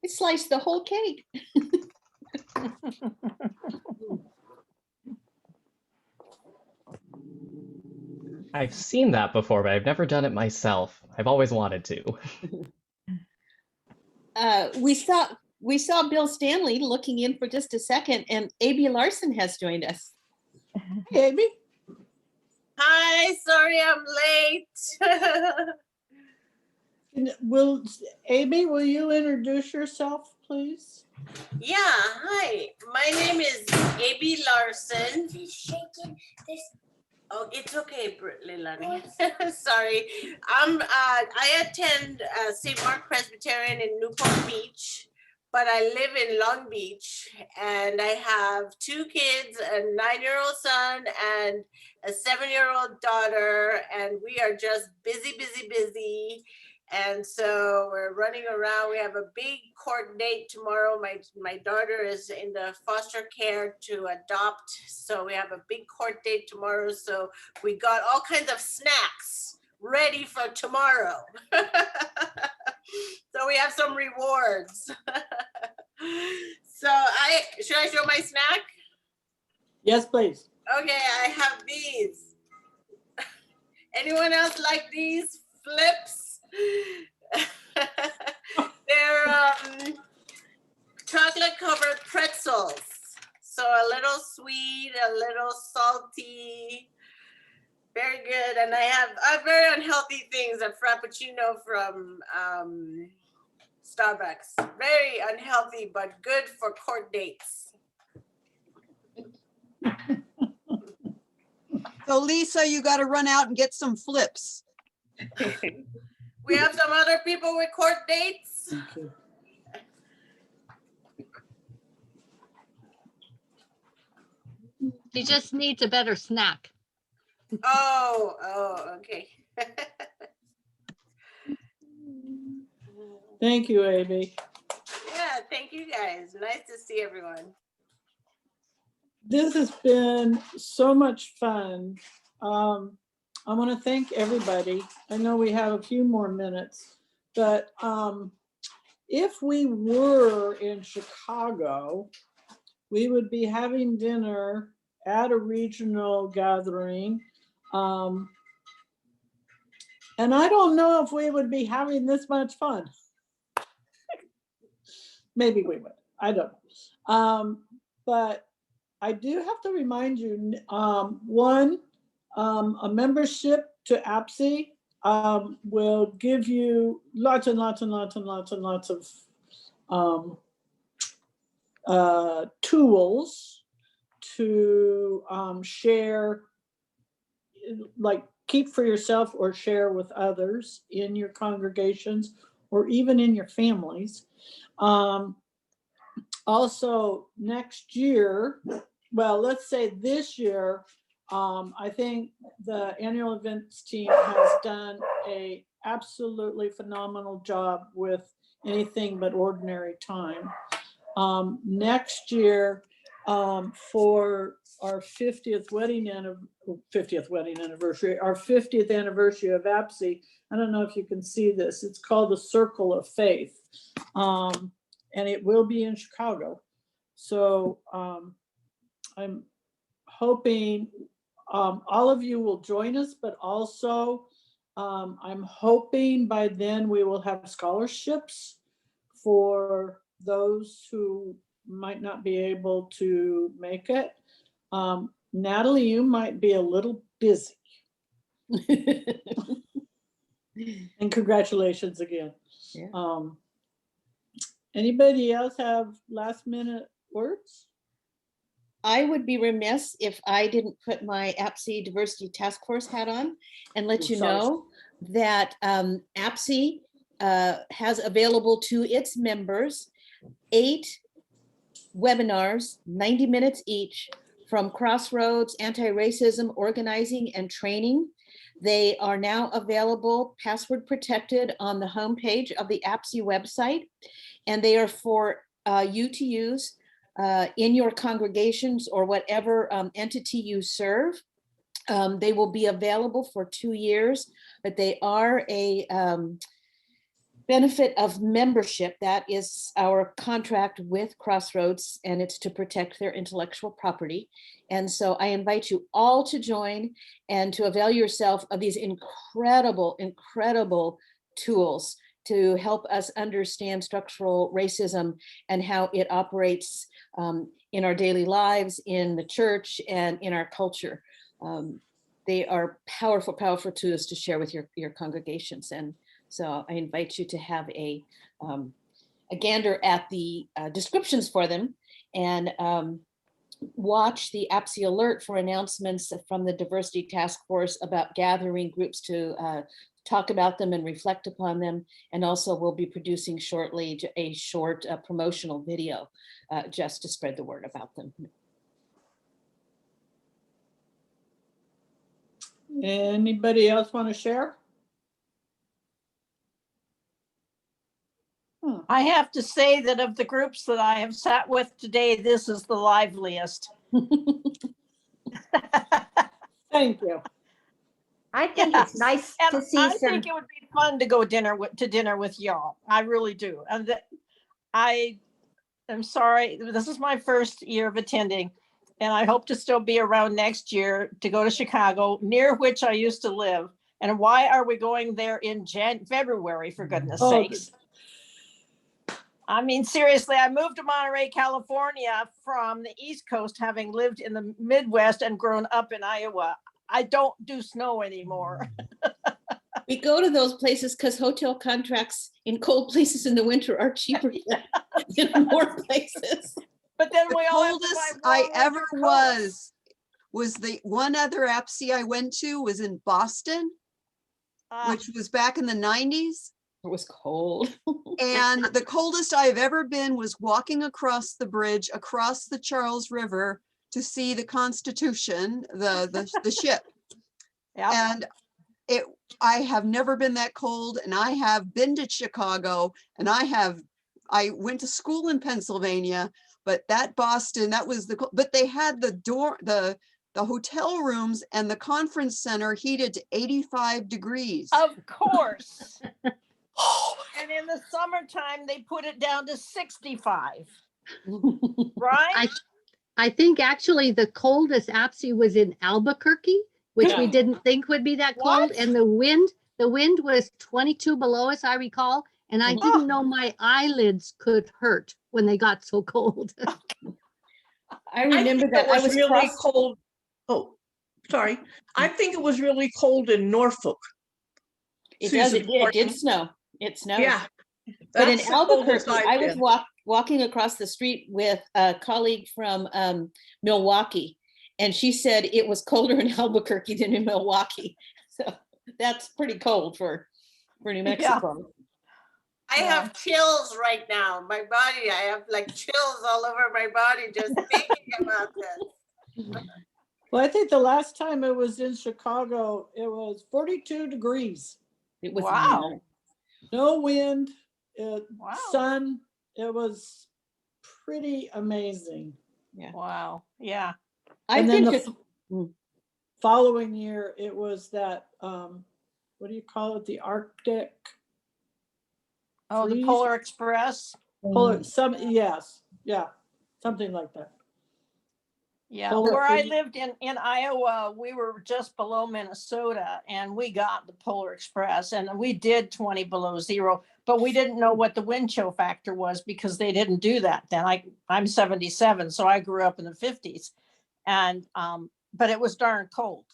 I sliced the whole cake. I've seen that before, but I've never done it myself. I've always wanted to. We saw Bill Stanley looking in for just a second, and A.B. Larson has joined us. Hey, Amy. Hi, sorry I'm late. Amy, will you introduce yourself, please? Yeah, hi. My name is A.B. Larson. Oh, it's okay, Leilani. Sorry. I attend St. Mark Presbyterian in Newport Beach, but I live in Long Beach, and I have 2 kids, a 9-year-old son and a 7-year-old daughter, and we are just busy, busy, busy. And so we're running around. We have a big court date tomorrow. My daughter is in the foster care to adopt. So we have a big court date tomorrow. So we got all kinds of snacks ready for tomorrow. So we have some rewards. So should I show my snack? Yes, please. Okay, I have these. Anyone else like these flips? They're chocolate covered pretzels. So a little sweet, a little salty, very good. And I have very unhealthy things, a Frappuccino from Starbucks. Very unhealthy, but good for court dates. So Lisa, you got to run out and get some flips. We have some other people with court dates. She just needs a better snack. Oh, okay. Thank you, Amy. Yeah, thank you guys. Nice to see everyone. This has been so much fun. I want to thank everybody. I know we have a few more minutes, but if we were in Chicago, we would be having dinner at a regional gathering. And I don't know if we would be having this much fun. Maybe we would, I don't know. But I do have to remind you, one, a membership to APSI will give you lots and lots and lots and lots and lots of tools to share, like keep for yourself or share with others in your congregations or even in your families. Also next year, well, let's say this year, I think the annual events team has done a absolutely phenomenal job with anything but ordinary time. Next year, for our 50th wedding anniversary, our 50th anniversary of APSI, I don't know if you can see this, it's called the Circle of Faith. And it will be in Chicago. So I'm hoping all of you will join us, but also I'm hoping by then we will have scholarships for those who might not be able to make it. Natalie, you might be a little busy. And congratulations again. Yeah. Anybody else have last minute words? I would be remiss if I didn't put my APSI Diversity Task Force hat on and let you know that APSI has available to its members 8 webinars, 90 minutes each, from Crossroads, Anti-Racism Organizing and Training. They are now available, password protected, on the homepage of the APSI website, and they are for you to use in your congregations or whatever entity you serve. They will be available for 2 years, but they are benefit of membership. That is our contract with Crossroads, and it's to protect their intellectual property. And so I invite you all to join and to avail yourself of these incredible, incredible tools to help us understand structural racism and how it operates in our daily lives, in the church, and in our culture. They are powerful, powerful tools to share with your congregations. And so I invite you to have a gander at the descriptions for them, and watch the APSI alert for announcements from the Diversity Task Force about gathering groups to talk about them and reflect upon them. And also we'll be producing shortly a short promotional video just to spread the word about them. Anybody else want to share? I have to say that of the groups that I have sat with today, this is the liveliest. Thank you. I think it's nice to see I some. think it would be fun to go to dinner with y'all. I really do. And I am sorry, this is my first year of attending, and I hope to still be around next year to go to Chicago, near which I used to live. And why are we going there in February, for goodness sakes? I mean, seriously, I moved to Monterey, California from the East Coast, having lived in the Midwest and grown up in Iowa. I don't do snow anymore. We go to those places because hotel contracts in cold places in the winter are cheaper than warm places. But then The we all have to coldest buy I warm ever winter coats. was the one other APSI I went to was in Boston, which was back in the 90s. It was cold. And the coldest I've ever been was walking across the bridge, across the Charles River to see the Constitution, the ship. And I have never been that cold, and I have been to Chicago, and I went to school in Pennsylvania, but that Boston, that was but they had the hotel rooms and the conference center heated to 85 degrees. Of course. And in the summertime, they put it down to 65. Right? I think actually the coldest APSI was in Albuquerque, which we didn't think would be that cold. And the wind was 22 below, as I recall. And I didn't know my eyelids could hurt when they got so cold. I remember that I was really cold. Oh, sorry. I think it was really cold in Norfolk. It did snow. It snowed. Yeah. But in That's the coldest Albuquerque, I've I was been. walking across the street with a colleague from Milwaukee, and she said it was colder in Albuquerque than in Milwaukee. So that's pretty cold for New Mexico. I have chills right now. My body, I have like chills all over my body just thinking about this. Well, I think the last time it was in Chicago, it was 42 degrees. It was wow. No wind, sun. It was pretty amazing. Yeah. Wow. Yeah. And then the following year, it was that, what do you call it? The Arctic. Oh, the Polar Express. Yes. Yeah. Something like that. Yeah, Polar where I freeze. lived in Iowa, we were just below Minnesota, and we got the Polar Express, and we did 20 below zero, but we didn't know what the wind chill factor was because they didn't do that then. I'm 77, so I grew up in the 50s, and but it was darn cold.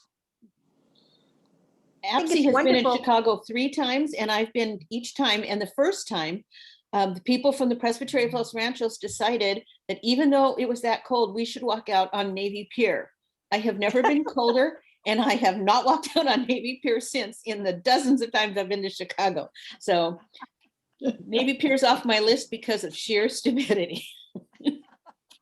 APSI has been in Chicago 3 times, and I've been each time. And the first time, the people from the Presbytery of Los Ranchos decided that even though it was that cold, we should walk out on Navy Pier. I have never been colder, and I have not walked out on Navy Pier since in the dozens of times I've been to Chicago. So Navy Pier's off my list because of sheer stupidity.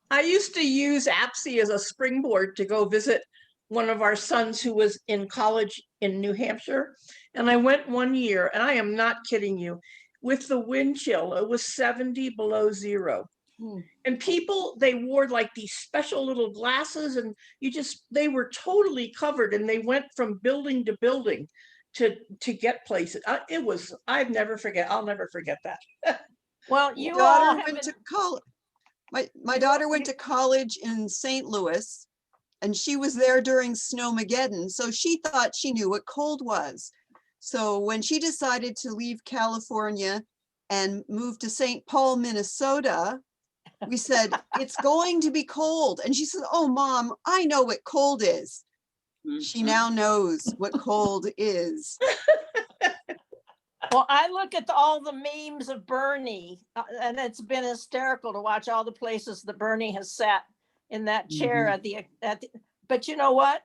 I used to use APSI as a springboard to go visit one of our sons who was in college in New Hampshire. And I went one year, and I am not kidding you, with the wind chill, it was 70 below zero. And people, they wore like these special little glasses, and they were totally covered, and they went from building to building. to get places. I'll never forget that. Well, My daughter went to college. My daughter went to college in St. Louis, and she was there during Snowmageddon. So she thought she knew what cold was. So when she decided to leave California and move to St. Paul, Minnesota, we said, it's going to be cold. And she said, oh, Mom, I know what cold is. She now knows what cold is. Well, I look at all the memes of Bernie, and it's been hysterical to watch all the places that Bernie has sat in that chair at the, but you know what?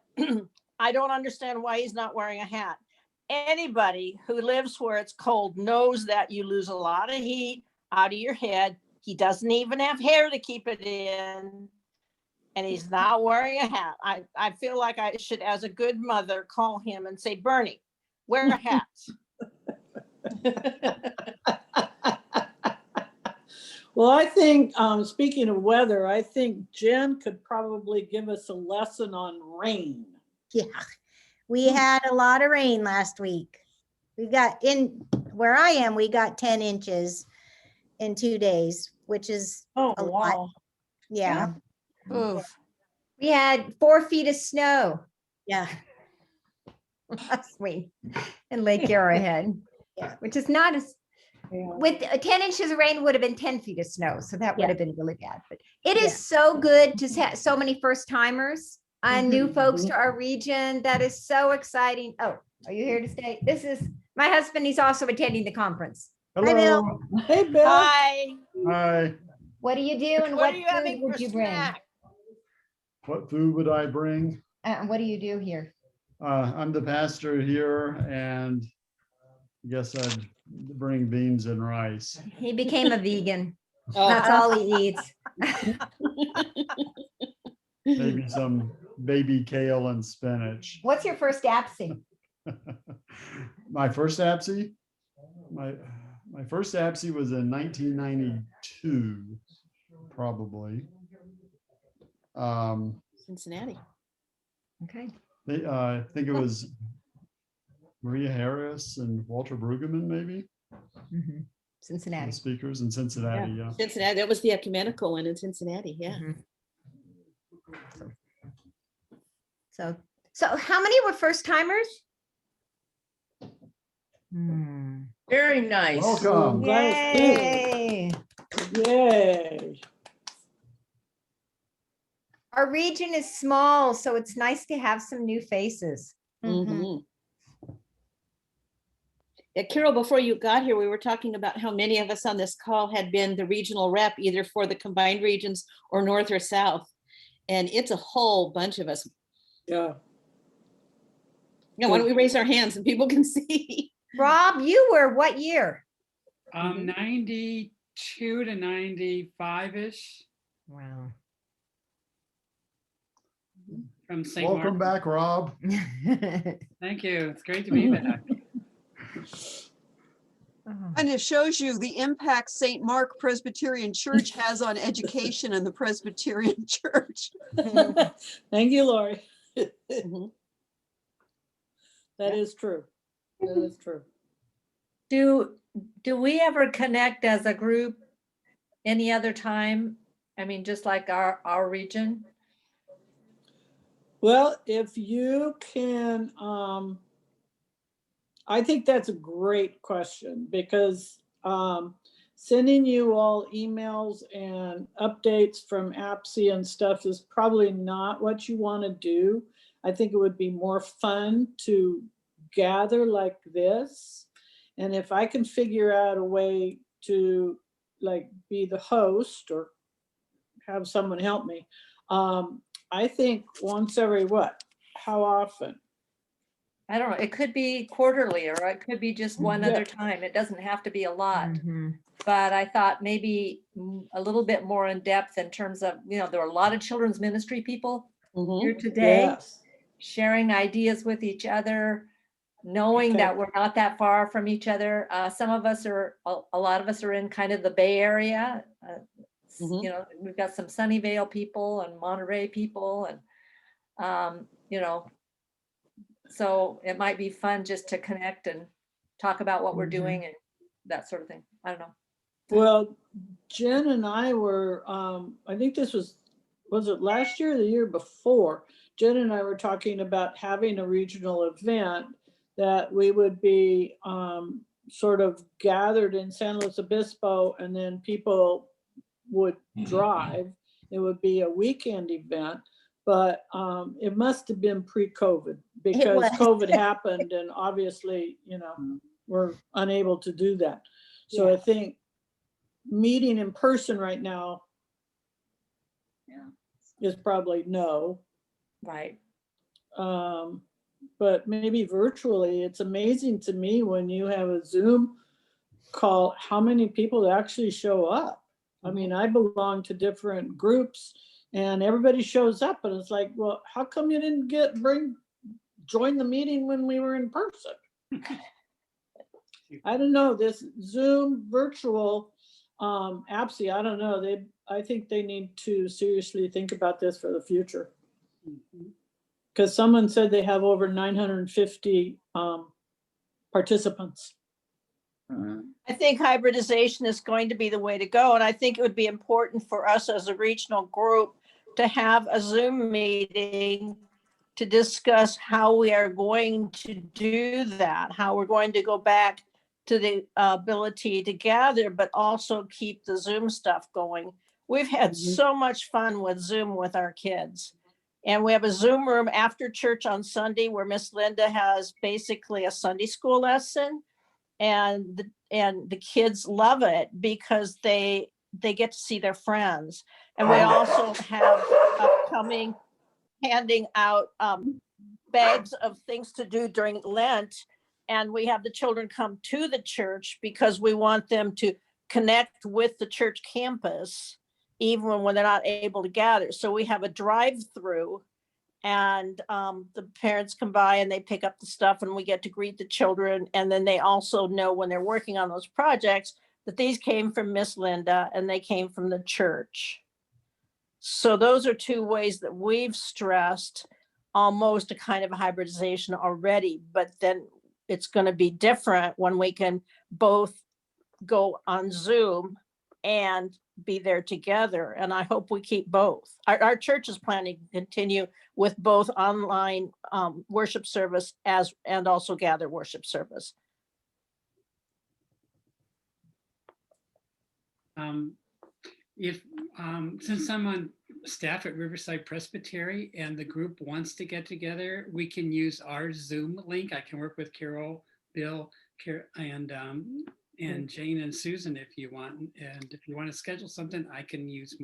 I don't understand why he's not wearing a hat. Anybody who lives where it's cold knows that you lose a lot of heat out of your head. He doesn't even have hair to keep it in, and he's not wearing a hat. I feel like I should, as a good mother, call him and say, Bernie, wear a hat. Well, I think, speaking of weather, I think Jen could probably give us a lesson on rain. Yeah, we had a lot of rain last week. We got where I am, we got 10 inches in 2 days, which is a lot. Yeah. Oof. We had 4 feet of snow. Yeah. Last week in Lake Arrowhead, which is not as, with 10 inches of rain would have been 10 feet of snow. So that would have been really bad. But it is so good to have so many first timers and new folks to our region. That is so exciting. Oh, are you here to stay? This is my husband. He's also attending the conference. Hello. Hi, Bill. Hey, Bill. Hi. Hi. What do you do and what are you food having would for you bring? snack? What food would I bring? What do you do here? I'm the pastor here, and I guess I'd bring beans and rice. He became a vegan. That's all he eats. Maybe some baby kale and spinach. What's your first APSI? My first APSI? My first APSI was in 1992, probably. Cincinnati. Okay. I think it was Maria Harris and Walter Brueggemann, maybe. Cincinnati. The speakers in Cincinnati, yeah. Cincinnati, that was the ecumenical one in Cincinnati, yeah. So how many were first timers? Very nice. Welcome. Yay. Yay. Our region is small, so it's nice to have some new faces. Yeah, Carol, before you got here, we were talking about how many of us on this call had been the regional rep, either for the combined regions or North or South. And it's a whole bunch of us. Yeah. Yeah, why don't we raise our hands and people can see? Rob, you were what year? 92 to 95-ish. Wow. From St. Welcome back, Rob. Thank you. It's great to be back. And it shows you the impact St. Mark Presbyterian Church has on education and the Presbyterian Church. Thank you, Lori. That is true. That is true. Do we ever connect as a group any other time? I mean, just like our region? Well, if you can, I think that's a great question, because sending you all emails and updates from APSI and stuff is probably not what you want to do. I think it would be more fun to gather like this. And if I can figure out a way to like be the host or have someone help me, I think once every what? How often? I don't know. It could be quarterly, or it could be just one Yeah. other time. It doesn't have to be a lot. But I thought maybe a little bit more in depth in terms of, there are a lot of children's ministry people here today, Yes. sharing ideas with each other, knowing Okay. that we're not that far from each other. Some of us are, a lot of us are in kind of the Bay Area. We've got some Sunnyvale people and Monterey people, and So it might be fun just to connect and talk about what we're Mhm. doing and that sort of thing. I don't know. Well, Jen and I were, I think this was it last year or the year before? Jen and I were talking about having a regional event that we would be sort of gathered in San Luis Obispo, and then people would drive. It would be a weekend event, but it must have been pre-COVID because was. COVID happened, and obviously, we're unable to do that. So Yeah. I think meeting in person right now is probably no. Right. But maybe virtually. It's amazing to me when you have a Zoom call, how many people actually show up. I mean, I belong to different groups and everybody shows up, and it's like, well, how come you didn't join the meeting when we were in person? I don't know, this Zoom virtual APSI, I don't know. I think they need to seriously think about this for the future. Because someone said they have over 950 participants. I think hybridization is going to be the way to go. And I think it would be important for us as a regional group to have a Zoom meeting to discuss how we are going to do that, how we're going to go back to the ability to gather, but also keep the Zoom stuff going. We've had so much fun with Zoom with our kids. And we have a Zoom room after church on Sunday where Miss Linda has basically a Sunday school lesson. And the kids love it because they get to see their friends. And we also have upcoming handing out bags of things to do during Lent. And we have the children come to the church because we want them to connect with the church campus, even when they're not able to gather. So we have a drive-through, and the parents come by and they pick up the stuff, and we get to greet the children. And then they also know when they're working on those projects that these came from Miss Linda and they came from the church. So those are two ways that we've stressed almost a kind of hybridization already, but then it's going to be different when we can both go on Zoom and be there together. And I hope we keep both. Our church is planning to continue with both online worship service and also gather worship service. Since I'm on staff at Riverside Presbytery and the group wants to get together, we can use our Zoom link. I can work with Carol, Bill, and Jane and Susan if you want. And if you want to schedule something, I can use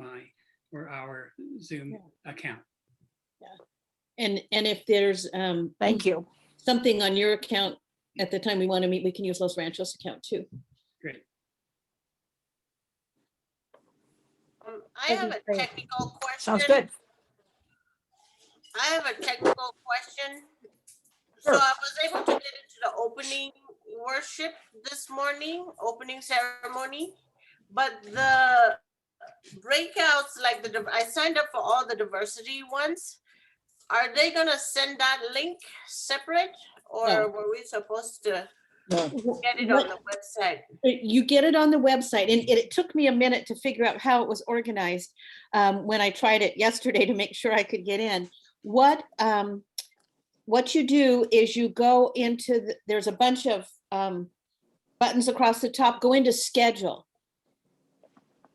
our Zoom account. And if there's thank you, something on your account at the time we want to meet, we can use Los Ranchos account too. Great. I have a technical question. Sounds good. I have a technical question. Sure. So I was able to get into the opening worship this morning, opening ceremony, but the breakouts, like I signed up for all the diversity ones. Are they gonna send that link separate, or No. were we supposed to No. get it on the website? You get it on the website, and it took me a minute to figure out how it was organized when I tried it yesterday to make sure I could get in. What you do is you go into there's a bunch of buttons across the top. Go into schedule,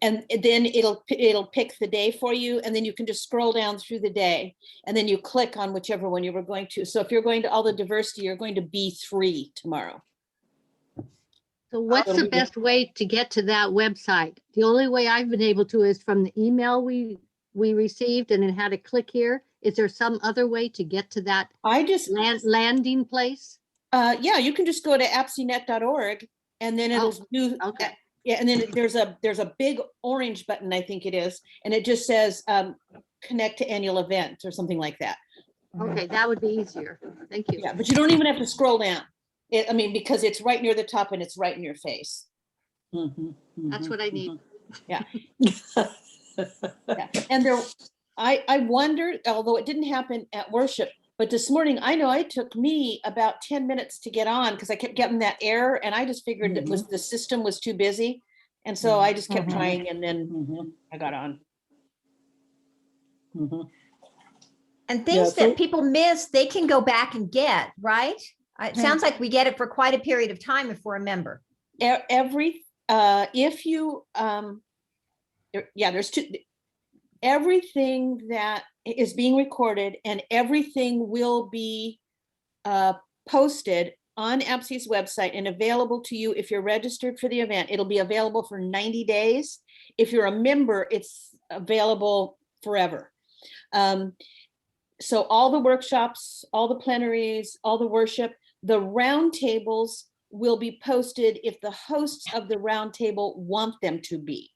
and then it'll pick the day for you, and then you can just scroll down through the day, and then you click on whichever one you were going to. So if you're going to all the diversity, you're going to B3 tomorrow. So what's the best way to get to that website? The only way I've been able to is from the email we received, and it had a click here. Is there some other way to get to that landing place? Yeah, you can just go to apsinet.org, and then it'll do. Okay. Yeah, and then there's a big orange button, I think it is, and it just says connect to annual event or something like that. Okay, that would be easier. Thank you. Yeah, but you don't even have to scroll down. Because it's right near the top and it's right in your face. That's what I need. Yeah. Yeah. And I wondered, although it didn't happen at worship, But this morning, I know it took me about 10 minutes to get on because I kept getting that error and I just figured it was the system was too busy. And so I just kept trying and then I got on. And things that people miss, they can go back and get, right? It sounds like we get it for quite a period of time if we're a member. If you, there's two, everything that is being recorded and everything will be posted on APSE's website and available to you if you're registered for the event. It'll be available for 90 days. If you're a member, it's available forever. So all the workshops, all the plenaries, all the worship, the roundtables will be posted if the hosts of the roundtable want them to be.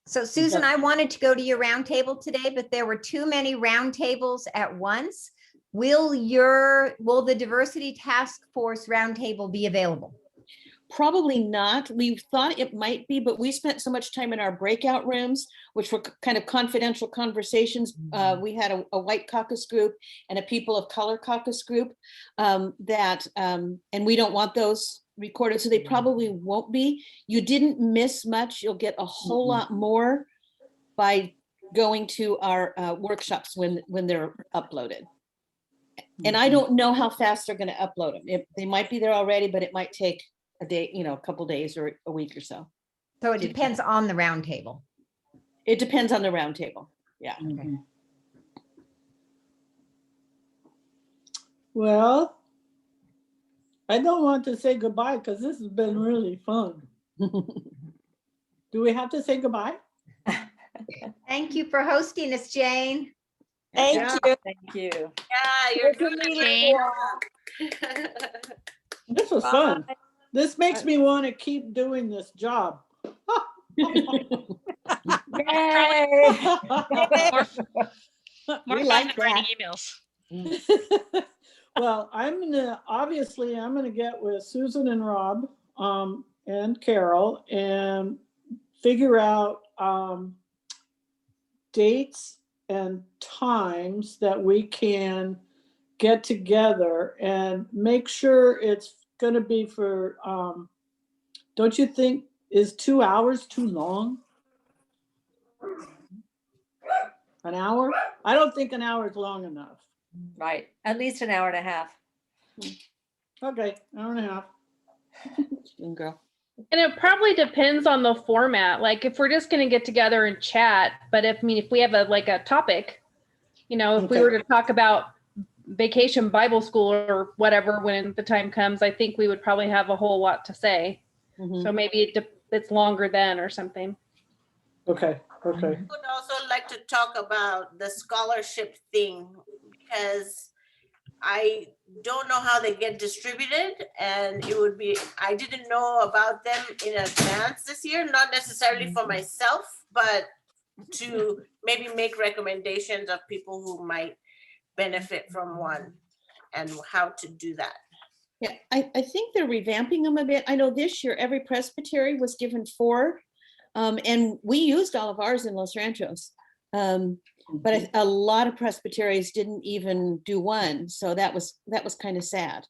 So Susan, I wanted to go to your roundtable today, but there were too many roundtables at once. Will the diversity task force roundtable be available? Probably not. We thought it might be, but we spent so much time in our breakout rooms, which were kind of confidential conversations. We had a white caucus group and a people of color caucus group and we don't want those recorded, so they probably won't be. You didn't miss much. You'll get a whole lot more by going to our workshops when they're uploaded. And I don't know how fast they're going to upload them. They might be there already, but it might take a day, a couple days or a week or so. So it depends on the roundtable. It depends on the roundtable. Yeah. Okay. Well, I don't want to say goodbye because this has been really fun. Do we have to say goodbye? Thank you for hosting us, Jane. Thank you. Thank you. Yeah, you're good, Jane. This was fun. This makes me want to keep doing this job. Yay. More We fun like than writing that. emails. Well, I'm gonna get with Susan and Rob and Carol and figure out dates and times that we can get together and make sure it's going to be for, don't you think, is 2 hours too long? An hour? I don't think an hour is long enough. Right, at least an hour and a half. Okay, hour and a half. Girl. And it probably depends on the format. Like if we're just going to get together and chat, but if we have a topic, if we were to talk about Vacation Bible School or whatever, when the time comes, I think we would probably have a whole lot to say. So maybe it's longer then or something. Okay. I would also like to talk about the scholarship thing because I don't know how they get distributed, and I didn't know about them in advance this year, not necessarily for myself, but to maybe make recommendations of people who might benefit from one and how to do that. Yeah, I think they're revamping them a bit. I know this year every presbytery was given 4, and we used all of ours in Los Ranchos. But a lot of presbyteries didn't even do 1, so that was kind of sad.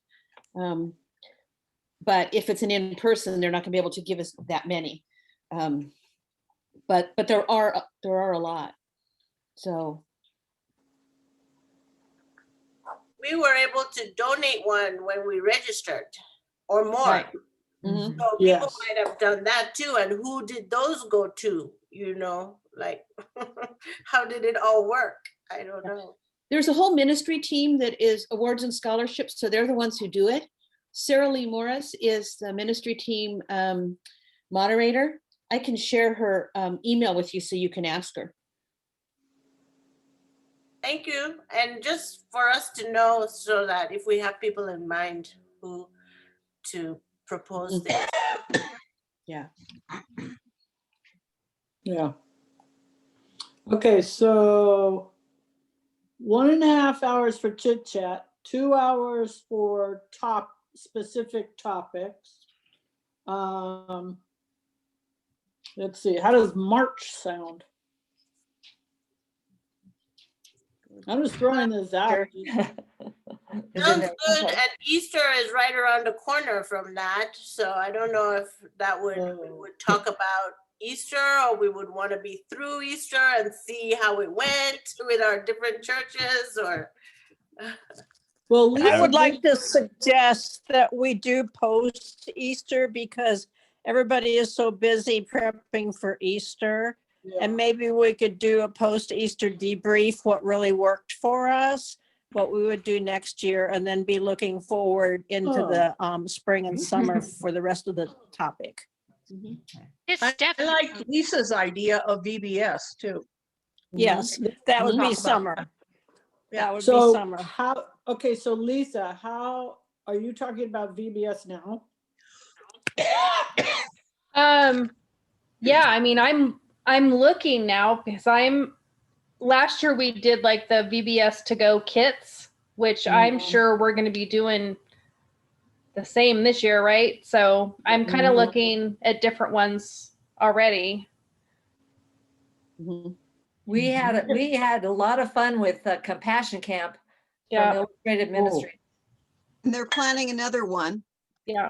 But if it's an in-person, they're not going to be able to give us that many. But there are a lot. So we were able to donate one when we registered or more. Right. So people might have done that too. And who did those go to? Like how did it all work? I don't know. There's a whole ministry team that is awards and scholarships. So they're the ones who do it. Sarah Lee Morris is the ministry team moderator. I can share her email with you so you can ask her. Thank you. And just for us to know so that if we have people in mind who to propose this. Yeah. Yeah. Okay, so 1.5 hours for chit chat, 2 hours for specific topics. Let's see, how does March sound? I'm just throwing this out. Sounds good. And Easter is right around the corner from that. So I don't know if that would, we would talk about Easter, or we would want to be through Easter and see how it went with our different churches, or. Well, I would like to suggest that we do post Easter because everybody is so busy prepping for Easter. And maybe we could do a post-Easter debrief, what really worked for us, what we would do next year, and then be looking forward into the spring and summer for the rest of the topic. I like Lisa's idea of VBS too. Yes, that would be summer. That would be So summer. how, okay, so Lisa, how, are you talking about VBS now? Yeah, I mean, I'm looking now because last year we did like the VBS to go kits, which I'm sure we're going to be doing the same this year, right? So I'm kind of looking at different ones already. We had a lot of fun with Compassion Camp Yeah. from Illustrated Ministry. And they're planning another one. Yeah.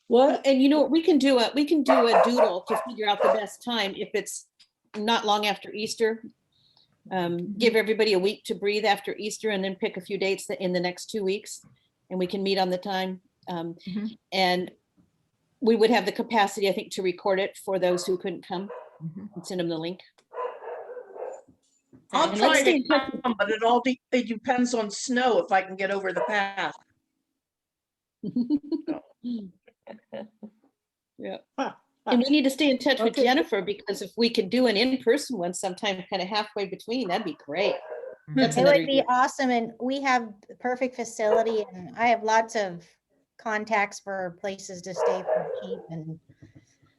Well, and you know what, we can do a doodle to figure out the best time if it's not long after Easter. Give everybody a week to breathe after Easter and then pick a few dates in the next 2 weeks, and we can meet on the time. And we would have the capacity, I think, to record it for those who couldn't come and send them the link. I'll And try let's stay to come, but it depends on snow if I can get over the path. Yeah. And we need to stay in touch with Okay. Jennifer, because if we could do an in-person one sometime kind of halfway between, that'd be great. That's It another would be year. awesome, and we have the perfect facility, and I have lots of contacts for places to stay for cheap, and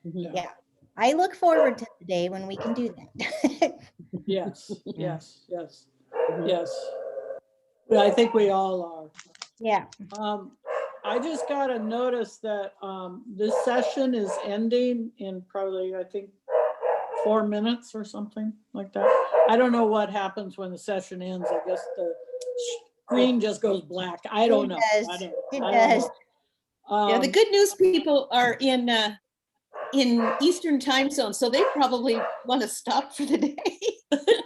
yeah, I look forward to the day when we can do that. Yes, yes, yes, yes. But I think we all are. Yeah. I just got a notice that this session is ending in probably, I think, 4 minutes or something like that. I don't know what happens when the session ends. I guess the screen just goes black. I don't know. It does. I don't- It I don't does. know. Yeah, the good news people are in Eastern time zone, so they probably want to stop for the day.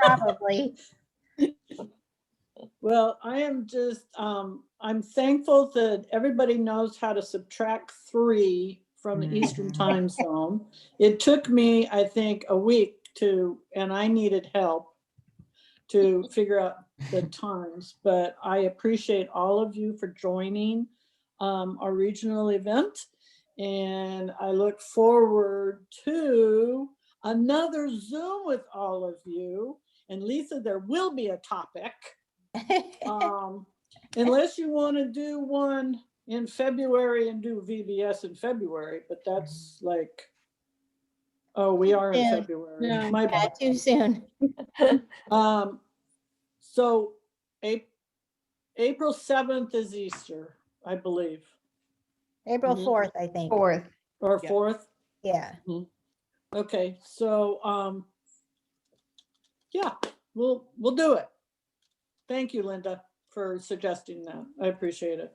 Probably. Well, I am just, I'm thankful that everybody knows how to subtract 3 from the Eastern time zone. It took me, I think, a week and I needed help to figure out the times, but I appreciate all of you for joining our regional event. And I look forward to another Zoom with all of you. And Lisa, there will be a topic. Unless you want to do one in February and do VBS in February, but that's like, oh, we are in Soon. February. No, My yeah, bad. too soon. So April 7th is Easter, I believe. April 4th, I think. 4th. Or Yeah. 4th? Yeah. Okay, so yeah, we'll do it. Thank you, Linda, for suggesting that. I appreciate it.